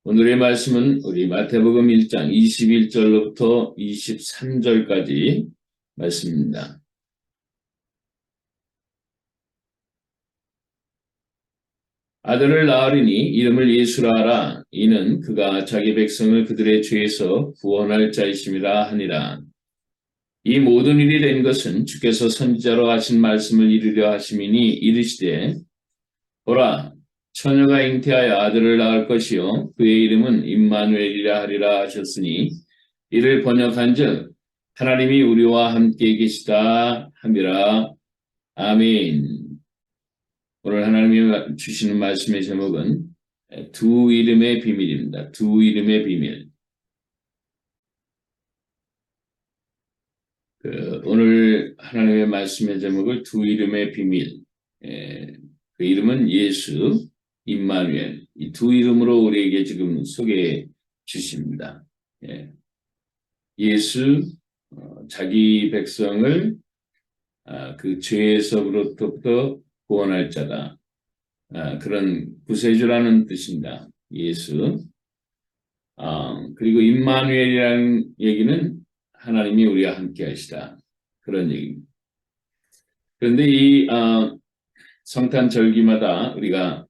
오늘의 말씀은 우리 마태복음 1장 21절로부터 23절까지 말씀입니다. 아들을 낳으리니 이름을 예수라 하라. 이는 그가 자기 백성을 그들의 죄에서 구원할 자이심이라 하니라. 이 모든 일이 된 것은 주께서 선지자로 하신 말씀을 이루려 하심이니 이르시되 보라 처녀가 잉태하여 아들을 낳을 것이요 그의 이름은 임마누엘이라 하리라 하셨으니 이를 번역한즉 하나님이 우리와 함께 계시다 함이라. 아멘. 오늘 하나님이 주시는 말씀의 제목은 두 이름의 비밀입니다. 두 이름의 비밀. 오늘 하나님의 말씀의 제목을 두 이름의 비밀. 그 이름은 예수, 임마누엘. 이 두 이름으로 우리에게 지금 소개해 주십니다. 예수, 자기 백성을 그 죄에서부터 구원할 자다. 그런 구세주라는 뜻입니다. 예수. 그리고 임마누엘이라는 얘기는 하나님이 우리와 함께 하시다. 그런 얘기입니다. 그런데 이 성탄 절기마다 우리가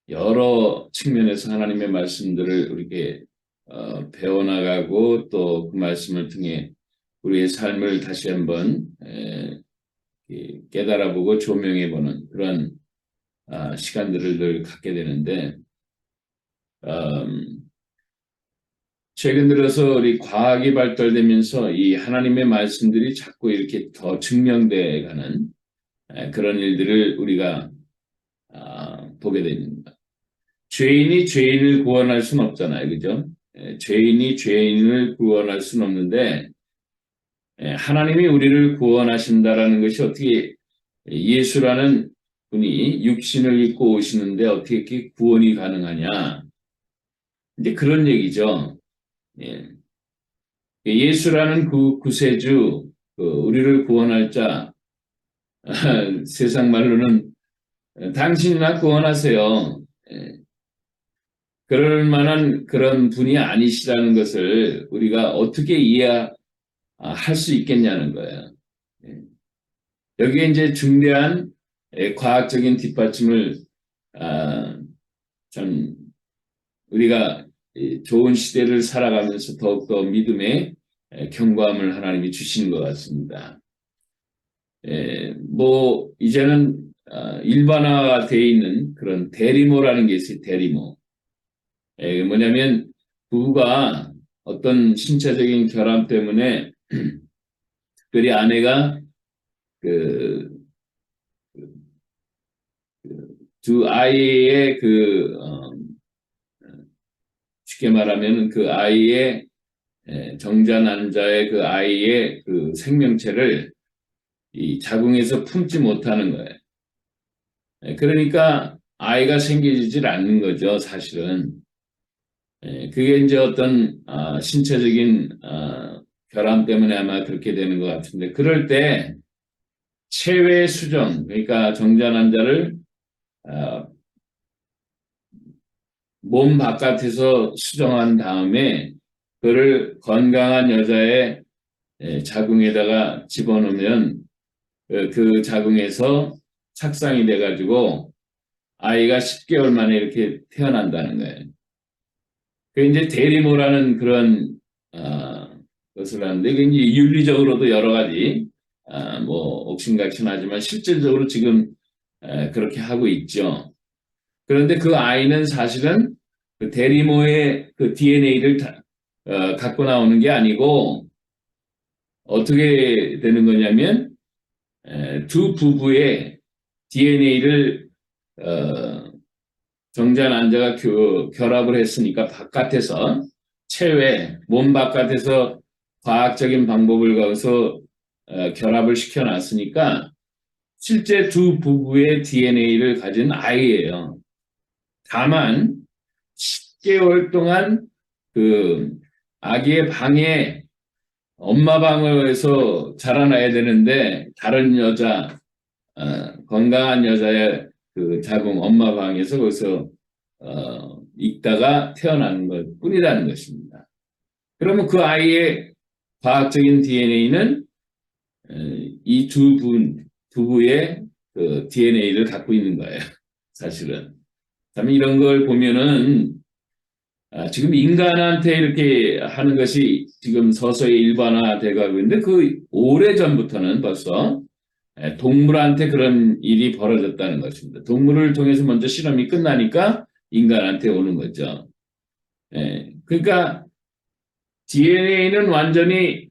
여러 측면에서 하나님의 말씀들을 우리에게 배워나가고 또 그 말씀을 통해 우리의 삶을 다시 한번 깨달아보고 조명해보는 그런 시간들을 늘 갖게 되는데 최근 들어서 우리 과학이 발달되면서 이 하나님의 말씀들이 자꾸 이렇게 더 증명돼 가는 그런 일들을 우리가 보게 됩니다. 죄인이 죄인을 구원할 수는 없잖아요. 그죠? 죄인이 죄인을 구원할 수는 없는데 하나님이 우리를 구원하신다라는 것이 어떻게 예수라는 분이 육신을 입고 오시는데 어떻게 이렇게 구원이 가능하냐. 이제 그런 얘기죠. 예수라는 그 구세주, 우리를 구원할 자, 세상 말로는 당신이나 구원하세요. 그럴 만한 그런 분이 아니시라는 것을 우리가 어떻게 이해할 수 있겠냐는 거예요. 여기에 이제 중대한 과학적인 뒷받침을 참 우리가 좋은 시대를 살아가면서 더욱더 믿음의 경고함을 하나님이 주시는 것 같습니다. 뭐 이제는 일반화가 되어 있는 그런 대리모라는 게 있어요. 대리모. 뭐냐면 부부가 어떤 신체적인 결함 때문에 특별히 아내가 두 아이의 쉽게 말하면 그 아이의 정자 난자의 그 아이의 그 생명체를 이 자궁에서 품지 못하는 거예요. 그러니까 아이가 생기질 않는 거죠, 사실은. 그게 이제 어떤 신체적인 결함 때문에 아마 그렇게 되는 것 같은데, 그럴 때 체외 수정, 그러니까 정자 난자를 몸 바깥에서 수정한 다음에 그를 건강한 여자의 자궁에다가 집어넣으면 그 자궁에서 착상이 돼가지고 아이가 10개월 만에 이렇게 태어난다는 거예요. 그 이제 대리모라는 그런 것을 하는데 이게 이제 윤리적으로도 여러 가지 뭐 옥신각신하지만 실질적으로 지금 그렇게 하고 있죠. 그런데 그 아이는 사실은 그 대리모의 그 DNA를 갖고 나오는 게 아니고 어떻게 되는 거냐면 두 부부의 DNA를 정자 난자가 결합을 했으니까 바깥에서 체외 몸 바깥에서 과학적인 방법을 가서 결합을 시켜놨으니까 실제 두 부부의 DNA를 가진 아이예요. 다만 10개월 동안 그 아기의 방에 엄마 방에서 자라나야 되는데 다른 여자 건강한 여자의 그 자궁 엄마 방에서 거기서 있다가 태어나는 것 뿐이라는 것입니다. 그러면 그 아이의 과학적인 DNA는 이 부부의 그 DNA를 갖고 있는 거예요. 사실은. 그다음에 이런 걸 보면은 지금 인간한테 이렇게 하는 것이 지금 서서히 일반화돼 가고 있는데 그 오래전부터는 벌써 동물한테 그런 일이 벌어졌다는 것입니다. 동물을 통해서 먼저 실험이 끝나니까 인간한테 오는 거죠. 그러니까 DNA는 완전히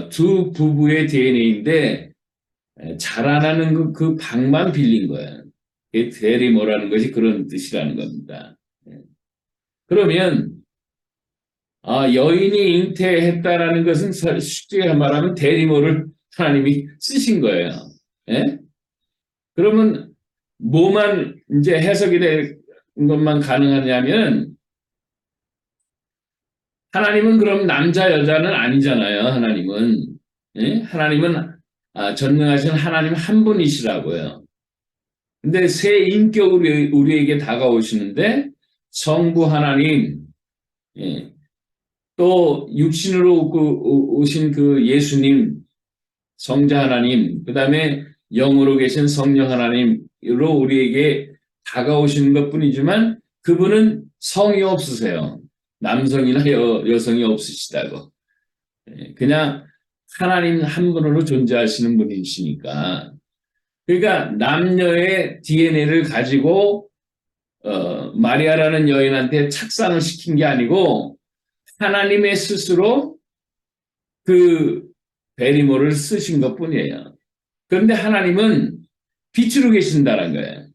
두 부부의 DNA인데 자라나는 그 방만 빌린 거예요. 대리모라는 것이 그런 뜻이라는 겁니다. 그러면 여인이 잉태했다라는 것은 쉽게 말하면 대리모를 하나님이 쓰신 거예요. 예? 그러면 뭐만 이제 해석이 된 것만 가능하냐면 하나님은 그럼 남자 여자는 아니잖아요. 하나님은 예? 하나님은 전능하신 하나님 한 분이시라고요. 근데 새 인격으로 우리에게 다가오시는데 성부 하나님, 예, 또 육신으로 오신 그 예수님, 성자 하나님, 그 다음에 영으로 계신 성령 하나님으로 우리에게 다가오시는 것 뿐이지만 그분은 성이 없으세요. 남성이나 여성이 없으시다고. 그냥 하나님 한 분으로 존재하시는 분이시니까. 그러니까 남녀의 DNA를 가지고 마리아라는 여인한테 착상을 시킨 게 아니고 하나님의 스스로 그 베리모를 쓰신 것 뿐이에요. 그런데 하나님은 빛으로 계신다는 거예요.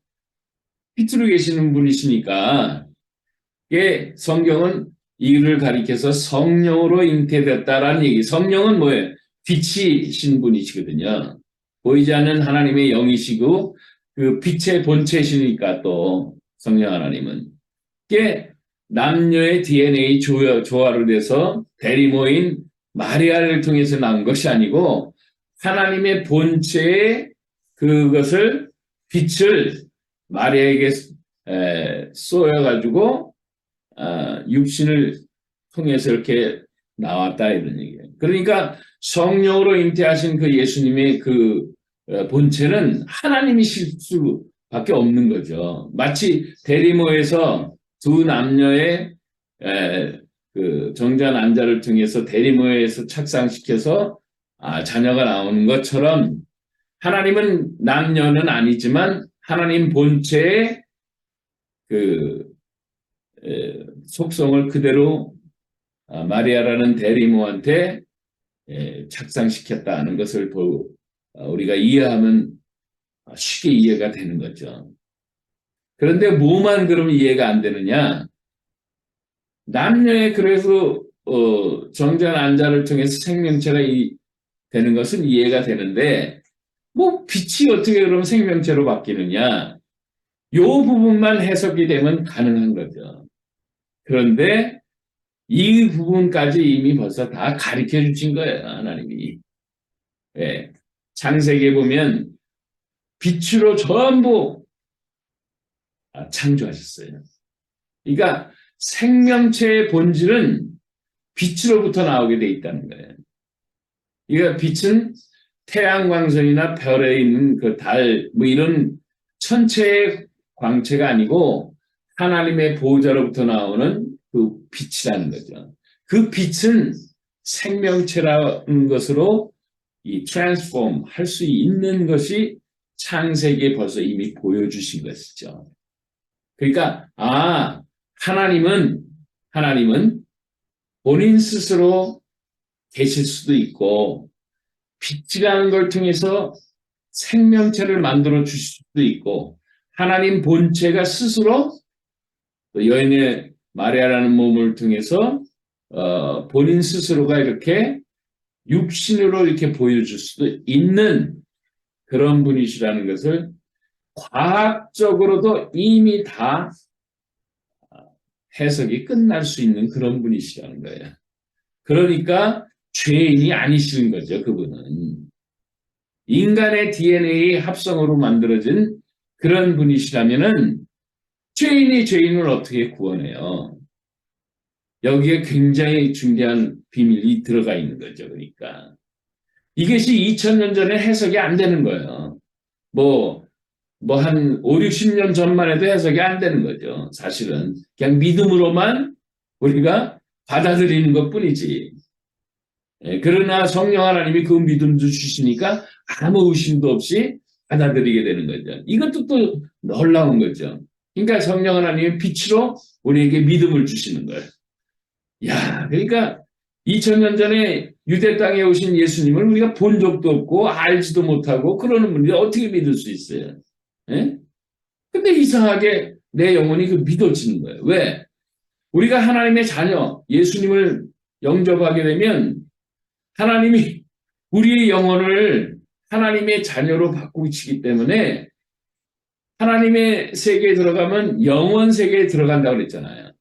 빛으로 계시는 분이시니까 이게 성경은 이를 가리켜서 성령으로 잉태되었다라는 얘기. 성령은 뭐예요? 빛이신 분이시거든요. 보이지 않는 하나님의 영이시고 그 빛의 본체시니까 또 성령 하나님은 이게 남녀의 DNA 조화를 해서 대리모인 마리아를 통해서 나온 것이 아니고 하나님의 본체의 그것을 빛을 마리아에게 쏘여가지고 육신을 통해서 이렇게 나왔다 이런 얘기예요. 그러니까 성령으로 잉태하신 그 예수님의 그 본체는 하나님이실 수밖에 없는 거죠. 마치 대리모에서 두 남녀의 그 정자 난자를 통해서 대리모에서 착상시켜서 자녀가 나오는 것처럼 하나님은 남녀는 아니지만 하나님 본체의 그 속성을 그대로 마리아라는 대리모한테 착상시켰다는 것을 우리가 이해하면 쉽게 이해가 되는 거죠. 그런데 뭐만 그러면 이해가 안 되느냐? 남녀의 그래서 정자 난자를 통해서 생명체가 되는 것은 이해가 되는데 뭐 빛이 어떻게 그럼 생명체로 바뀌느냐? 요 부분만 해석이 되면 가능한 거죠. 그런데 이 부분까지 이미 벌써 다 가르쳐 주신 거예요, 하나님이. 예. 창세기에 보면 빛으로 전부 창조하셨어요. 그러니까 생명체의 본질은 빛으로부터 나오게 돼 있다는 거예요. 그러니까 빛은 태양광선이나 별에 있는 그 달, 뭐 이런 천체의 광채가 아니고 하나님의 보호자로부터 나오는 그 빛이라는 거죠. 그 빛은 생명체라는 것으로 이 트랜스폼 할 수 있는 것이 창세기에 벌써 이미 보여주신 것이죠. 그러니까 하나님은 본인 스스로 계실 수도 있고 빛이라는 걸 통해서 생명체를 만들어 주실 수도 있고 하나님 본체가 스스로 여인의 마리아라는 몸을 통해서 본인 스스로가 이렇게 육신으로 이렇게 보여줄 수도 있는 그런 분이시라는 것을 과학적으로도 이미 다 해석이 끝날 수 있는 그런 분이시라는 거예요. 그러니까 죄인이 아니시는 거죠, 그분은. 인간의 DNA 합성으로 만들어진 그런 분이시라면은 죄인이 죄인을 어떻게 구원해요? 여기에 굉장히 중요한 비밀이 들어가 있는 거죠. 그러니까 이것이 2000년 전에 해석이 안 되는 거예요. 한 5, 60년 전만 해도 해석이 안 되는 거죠. 사실은 그냥 믿음으로만 우리가 받아들이는 것뿐이지. 그러나 성령 하나님이 그 믿음도 주시니까 아무 의심도 없이 받아들이게 되는 거죠. 이것도 또 놀라운 거죠. 그러니까 성령 하나님의 빛으로 우리에게 믿음을 주시는 거예요. 야, 그러니까 2000년 전에 유대 땅에 오신 예수님을 우리가 본 적도 없고 알지도 못하고 그러는 분이 어떻게 믿을 수 있어요? 예? 근데 이상하게 내 영혼이 그 믿어지는 거예요. 왜? 우리가 하나님의 자녀, 예수님을 영접하게 되면 하나님이 우리의 영혼을 하나님의 자녀로 바꾸시기 때문에 하나님의 세계에 들어가면 영원 세계에 들어간다고 그랬잖아요.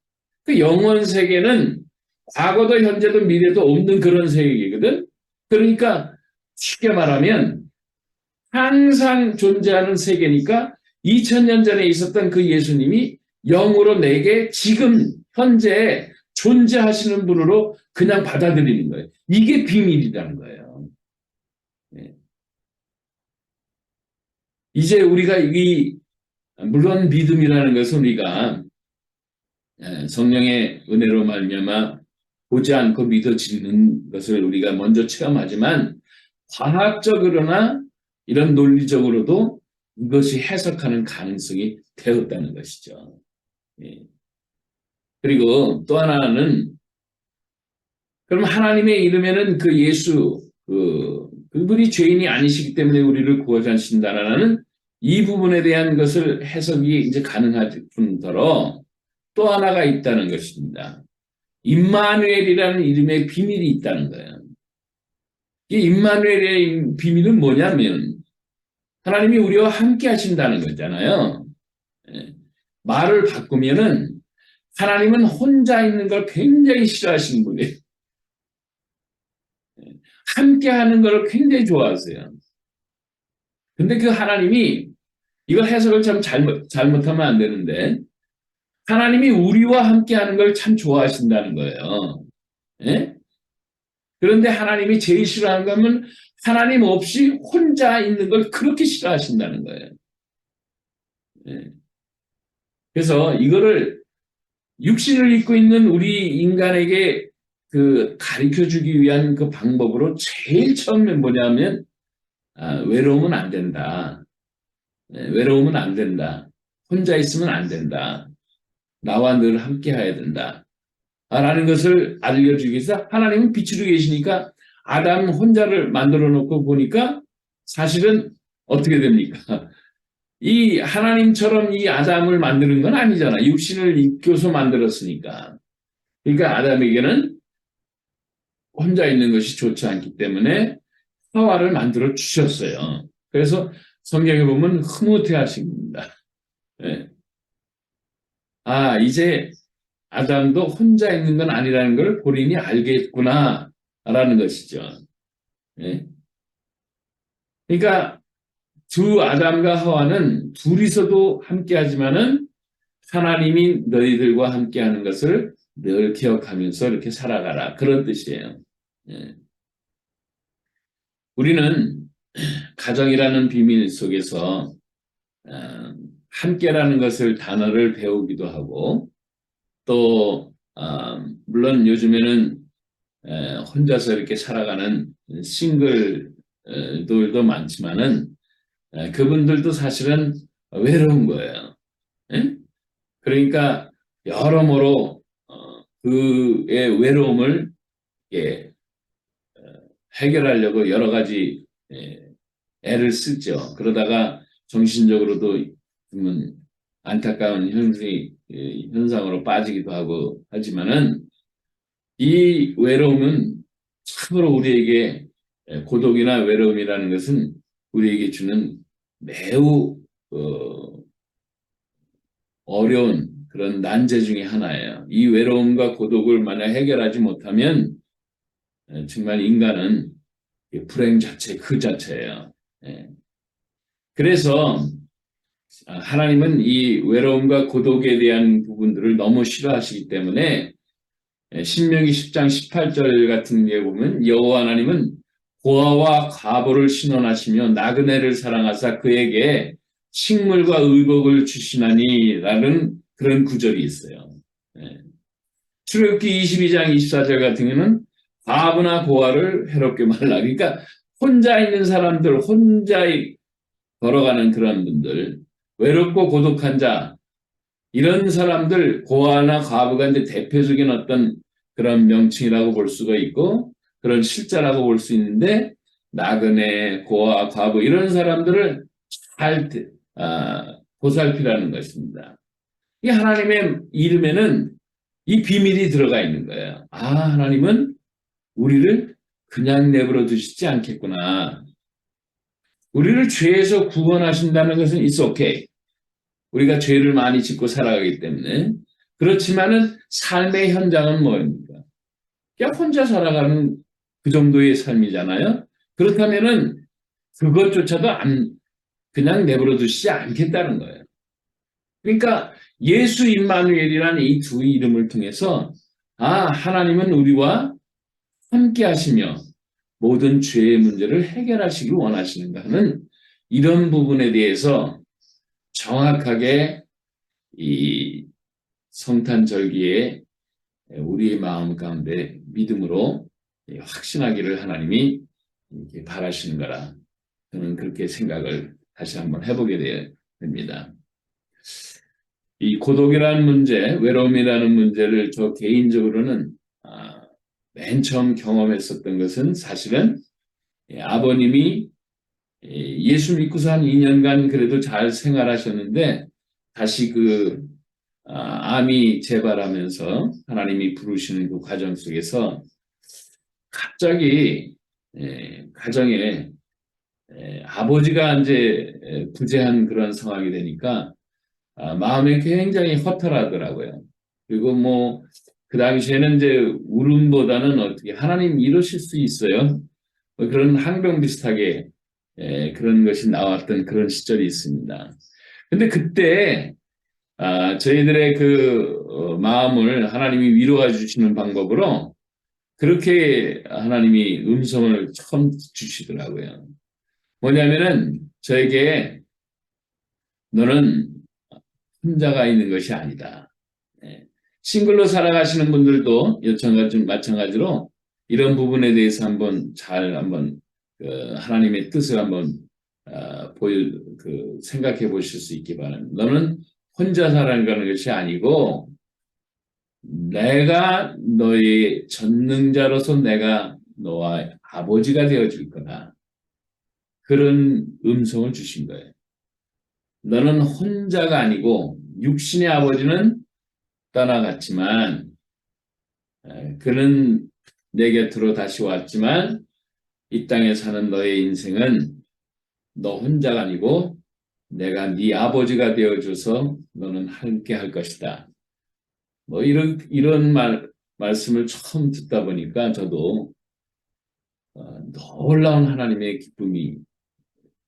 그 영원 세계는 과거도 현재도 미래도 없는 그런 세계거든. 그러니까 쉽게 말하면 항상 존재하는 세계니까 2000년 전에 있었던 그 예수님이 영으로 내게 지금 현재 존재하시는 분으로 그냥 받아들이는 거예요. 이게 비밀이라는 거예요. 네. 이제 우리가 물론 믿음이라는 것은 우리가 성령의 은혜로 말미암아 보지 않고 믿어지는 것을 우리가 먼저 체험하지만 과학적으로나 이런 논리적으로도 이것이 해석하는 가능성이 되었다는 것이죠. 예. 그리고 또 하나는 그럼 하나님의 이름에는 그 예수 그분이 죄인이 아니시기 때문에 우리를 구원하신다라는 이 부분에 대한 것을 해석이 이제 가능할 뿐더러 또 하나가 있다는 것입니다. 임마누엘이라는 이름의 비밀이 있다는 거예요. 이 임마누엘의 비밀은 뭐냐면 하나님이 우리와 함께 하신다는 거잖아요. 말을 바꾸면은 하나님은 혼자 있는 걸 굉장히 싫어하시는 분이에요. 함께 하는 걸 굉장히 좋아하세요. 근데 그 하나님이 이거 해석을 참 잘못하면 안 되는데 하나님이 우리와 함께 하는 걸 참 좋아하신다는 거예요. 예? 그런데 하나님이 제일 싫어하는 거면 하나님 없이 혼자 있는 걸 그렇게 싫어하신다는 거예요. 예. 그래서 이거를 육신을 입고 있는 우리 인간에게 그 가르쳐 주기 위한 그 방법으로 제일 처음에 뭐냐면 외로우면 안 된다. 외로우면 안 된다. 혼자 있으면 안 된다. 나와 늘 함께 해야 된다. 라는 것을 알려주기 위해서 하나님은 빛으로 계시니까 아담 혼자를 만들어 놓고 보니까 사실은 어떻게 됩니까? 이 하나님처럼 이 아담을 만드는 건 아니잖아. 육신을 입혀서 만들었으니까. 그러니까 아담에게는 혼자 있는 것이 좋지 않기 때문에 하와를 만들어 주셨어요. 그래서 성경에 보면 흐뭇해 하십니다. 네. 이제 아담도 혼자 있는 건 아니라는 걸 본인이 알겠구나 라는 것이죠. 네. 그러니까 두 아담과 하와는 둘이서도 함께 하지만은 하나님이 너희들과 함께 하는 것을 늘 기억하면서 이렇게 살아가라. 그런 뜻이에요. 예. 우리는 가정이라는 비밀 속에서 함께라는 것을 단어를 배우기도 하고 또 물론 요즘에는 혼자서 이렇게 살아가는 싱글들도 많지만은 그분들도 사실은 외로운 거예요. 예? 그러니까 여러모로 그의 외로움을 해결하려고 여러 가지 애를 쓰죠. 그러다가 정신적으로도 안타까운 현상으로 빠지기도 하고 하지만은 이 외로움은 참으로 우리에게 고독이나 외로움이라는 것은 우리에게 주는 매우 어려운 그런 난제 중에 하나예요. 이 외로움과 고독을 만약 해결하지 못하면 정말 인간은 불행 자체 그 자체예요. 그래서 하나님은 이 외로움과 고독에 대한 부분들을 너무 싫어하시기 때문에 신명기 10장 18절 같은 데 보면 여호와 하나님은 고아와 과부를 신원하시며 나그네를 사랑하사 그에게 식물과 의복을 주시나니라는 그런 구절이 있어요. 출애굽기 22장 24절 같은 경우는 과부나 고아를 해롭게 말라. 그러니까 혼자 있는 사람들, 혼자 걸어가는 그런 분들, 외롭고 고독한 자, 이런 사람들, 고아나 과부가 이제 대표적인 어떤 그런 명칭이라고 볼 수가 있고, 그런 실자라고 볼 수 있는데, 나그네, 고아, 과부, 이런 사람들을 잘 보살피라는 것입니다. 이 하나님의 이름에는 이 비밀이 들어가 있는 거예요. 하나님은 우리를 그냥 내버려 두시지 않겠구나. 우리를 죄에서 구원하신다는 것은 it's okay. 우리가 죄를 많이 짓고 살아가기 때문에. 그렇지만은 삶의 현장은 뭐입니까? 그냥 혼자 살아가는 그 정도의 삶이잖아요. 그렇다면은 그것조차도 그냥 내버려 두시지 않겠다는 거예요. 그러니까 예수 임마누엘이라는 이 두 이름을 통해서 하나님은 우리와 함께 하시며 모든 죄의 문제를 해결하시길 원하시는가 하는 이런 부분에 대해서 정확하게 이 성탄절기에 우리의 마음 가운데 믿음으로 확신하기를 하나님이 이렇게 바라시는 거라 저는 그렇게 생각을 다시 한번 해보게 됩니다. 이 고독이라는 문제, 외로움이라는 문제를 저 개인적으로는 맨 처음 경험했었던 것은 사실은 아버님이 예수 믿고서 한 2년간 그래도 잘 생활하셨는데 다시 암이 재발하면서 하나님이 부르시는 그 과정 속에서 갑자기 가정에 아버지가 이제 부재한 그런 상황이 되니까 마음이 굉장히 허탈하더라고요. 그리고 그 당시에는 이제 울음보다는 어떻게 하나님 이러실 수 있어요? 그런 항변 비슷하게 그런 것이 나왔던 그런 시절이 있습니다. 근데 그때 저희들의 마음을 하나님이 위로해 주시는 방법으로 그렇게 하나님이 음성을 처음 주시더라고요. 뭐냐면은 저에게 너는 혼자가 있는 것이 아니다. 싱글로 살아가시는 분들도 마찬가지로 이런 부분에 대해서 한번 하나님의 뜻을 한번 생각해 보실 수 있기 바랍니다. 너는 혼자 살아가는 것이 아니고 내가 너의 전능자로서 내가 너와 아버지가 되어줄 거다. 그런 음성을 주신 거예요. 너는 혼자가 아니고 육신의 아버지는 떠나갔지만 그는 내 곁으로 다시 왔지만 이 땅에 사는 너의 인생은 너 혼자가 아니고 내가 네 아버지가 되어줘서 너는 함께 할 것이다. 이런 말씀을 처음 듣다 보니까 저도 놀라운 하나님의 기쁨이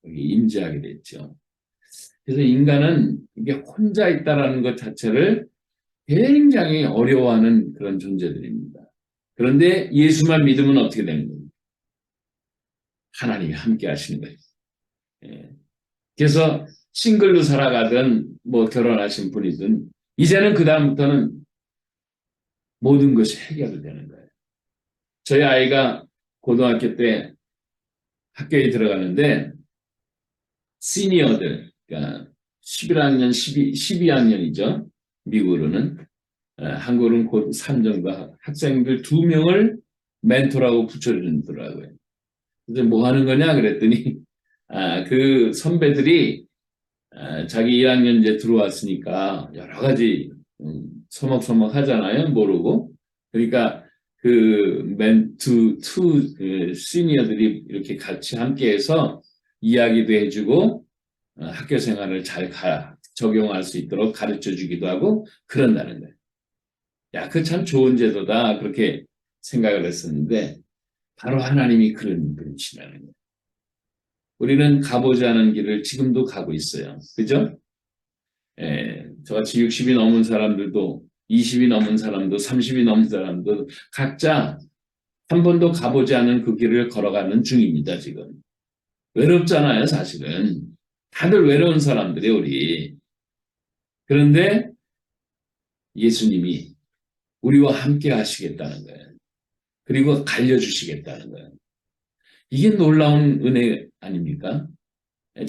임재하게 됐죠. 그래서 인간은 이게 혼자 있다라는 것 자체를 굉장히 어려워하는 그런 존재들입니다. 그런데 예수만 믿으면 어떻게 되는 겁니까? 하나님이 함께 하시는 거예요. 그래서 싱글로 살아가든 결혼하신 분이든 이제는 그 다음부터는 모든 것이 해결되는 거예요. 저희 아이가 고등학교 때 학교에 들어가는데 시니어들, 그러니까 11학년, 12학년이죠. 미국으로는. 한국은 곧 3 정도 학생들 2명을 멘토라고 붙여주더라고요. 그래서 뭐 하는 거냐 그랬더니 그 선배들이 자기 1학년 이제 들어왔으니까 여러 가지 서먹서먹 하잖아요. 모르고. 그러니까 그 시니어들이 이렇게 같이 함께해서 이야기도 해주고 학교 생활을 잘 적용할 수 있도록 가르쳐주기도 하고 그런다는 거예요. 야, 그 참 좋은 제도다 그렇게 생각을 했었는데 바로 하나님이 그런 분이시라는 거예요. 우리는 가보지 않은 길을 지금도 가고 있어요. 그죠? 저같이 60이 넘은 사람들도 20이 넘은 사람도 30이 넘은 사람도 각자 한 번도 가보지 않은 그 길을 걸어가는 중입니다, 지금. 외롭잖아요, 사실은. 다들 외로운 사람들이 우리. 그런데 예수님이 우리와 함께 하시겠다는 거예요. 그리고 갈려주시겠다는 거예요. 이게 놀라운 은혜 아닙니까?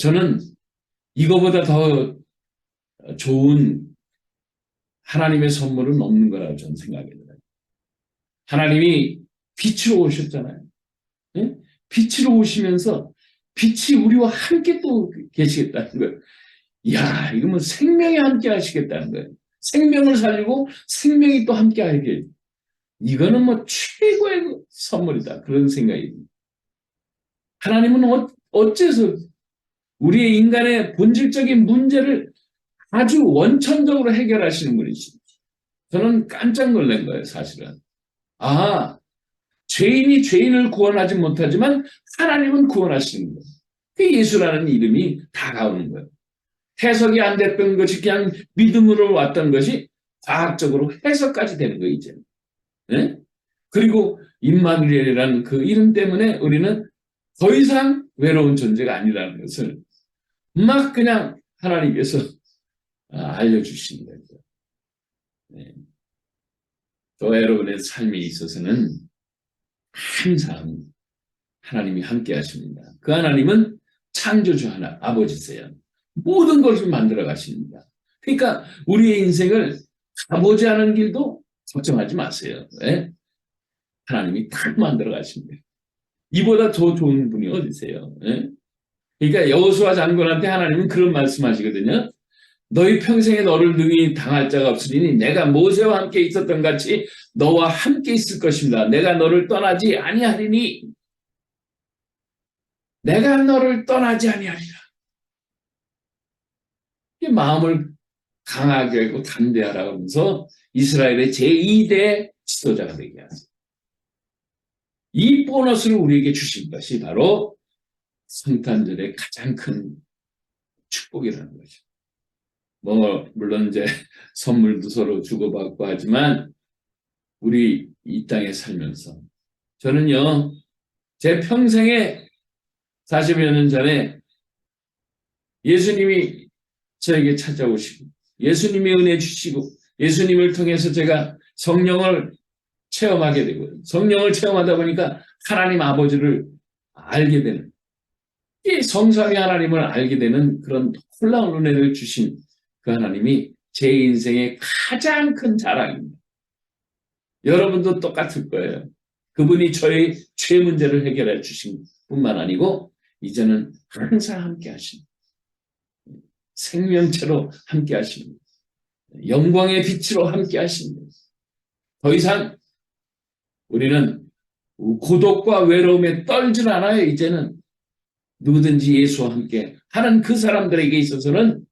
저는 이거보다 더 좋은 하나님의 선물은 없는 거라고 저는 생각이 들어요. 하나님이 빛으로 오셨잖아요. 네? 빛으로 오시면서 빛이 우리와 함께 또 계시겠다는 거예요. 이야, 이거 뭐 생명이 함께 하시겠다는 거예요. 생명을 살리고 생명이 또 함께 하게. 이거는 뭐 최고의 선물이다. 그런 생각이 듭니다. 하나님은 어째서 우리의 인간의 본질적인 문제를 아주 원천적으로 해결하시는 분이십니다. 저는 깜짝 놀란 거예요, 사실은. 죄인이 죄인을 구원하지 못하지만 하나님은 구원하시는 거예요. 그 예수라는 이름이 다가오는 거예요. 해석이 안 됐던 것이 그냥 믿음으로 왔던 것이 과학적으로 해석까지 되는 거예요, 이제는. 네? 그리고 임마누엘이라는 그 이름 때문에 우리는 더 이상 외로운 존재가 아니라는 것을 막 그냥 하나님께서 알려주시는 거죠. 네. 저 여러분의 삶에 있어서는 항상 하나님이 함께 하십니다. 그 하나님은 창조주 하나, 아버지세요. 모든 것을 만들어 가십니다. 그러니까 우리의 인생을 가보지 않은 길도 걱정하지 마세요. 네? 하나님이 다 만들어 가십니다. 이보다 더 좋은 분이 어디세요? 네? 그러니까 여호수아 장군한테 하나님은 그런 말씀하시거든요. 너희 평생에 너를 능히 당할 자가 없으니 내가 모세와 함께 있었던 같이 너와 함께 있을 것입니다. 내가 너를 떠나지 아니하리니 내가 너를 떠나지 아니하리라. 이 마음을 강하게 하고 담대하라 하면서 이스라엘의 제2대 지도자가 되게 하세요. 이 보너스를 우리에게 주신 것이 바로 성탄절의 가장 큰 축복이라는 거죠. 물론 이제 선물도 서로 주고받고 하지만 우리 이 땅에 살면서 저는요, 제 평생에 40여 년 전에 예수님이 저에게 찾아오시고 예수님의 은혜 주시고 예수님을 통해서 제가 성령을 체험하게 되고 성령을 체험하다 보니까 하나님 아버지를 알게 되는 이 성삼위 하나님을 알게 되는 그런 놀라운 은혜를 주신 그 하나님이 제 인생의 가장 큰 자랑입니다. 여러분도 똑같을 거예요. 그분이 저의 죄 문제를 해결해 주신 뿐만 아니고 이제는 항상 함께 하십니다. 생명체로 함께 하십니다. 영광의 빛으로 함께 하십니다. 더 이상 우리는 고독과 외로움에 떨질 않아요. 이제는 누구든지 예수와 함께 하는 그 사람들에게 있어서는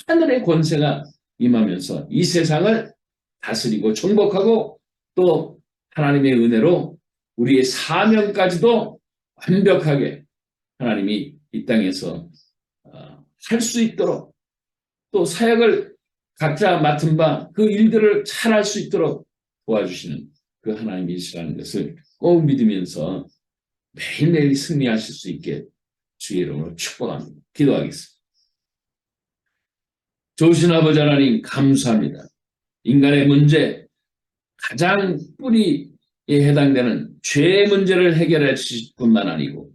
하늘의 권세가 임하면서 이 세상을 다스리고 정복하고 또 하나님의 은혜로 우리의 사명까지도 완벽하게 하나님이 이 땅에서 할 수 있도록 또 사역을 각자 맡은 바 그 일들을 잘 할 수 있도록 도와주시는 그 하나님이시라는 것을 꼭 믿으면서 매일매일 승리하실 수 있게 주의 이름으로 축복합니다. 기도하겠습니다. 좋으신 아버지 하나님 감사합니다. 인간의 문제 가장 뿌리에 해당되는 죄의 문제를 해결해 주실 뿐만 아니고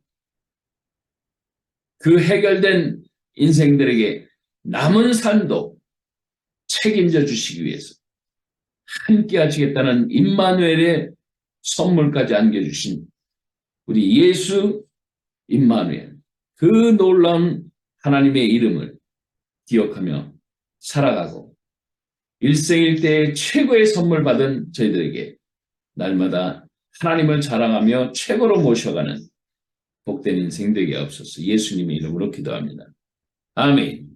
그 해결된 인생들에게 남은 삶도 책임져 주시기 위해서 함께 하시겠다는 임마누엘의 선물까지 안겨주신 우리 예수 임마누엘 그 놀라운 하나님의 이름을 기억하며 살아가고 일생일대의 최고의 선물 받은 저희들에게 날마다 하나님을 자랑하며 최고로 모셔가는 복된 인생 되게 없어서 예수님의 이름으로 기도합니다. 아멘.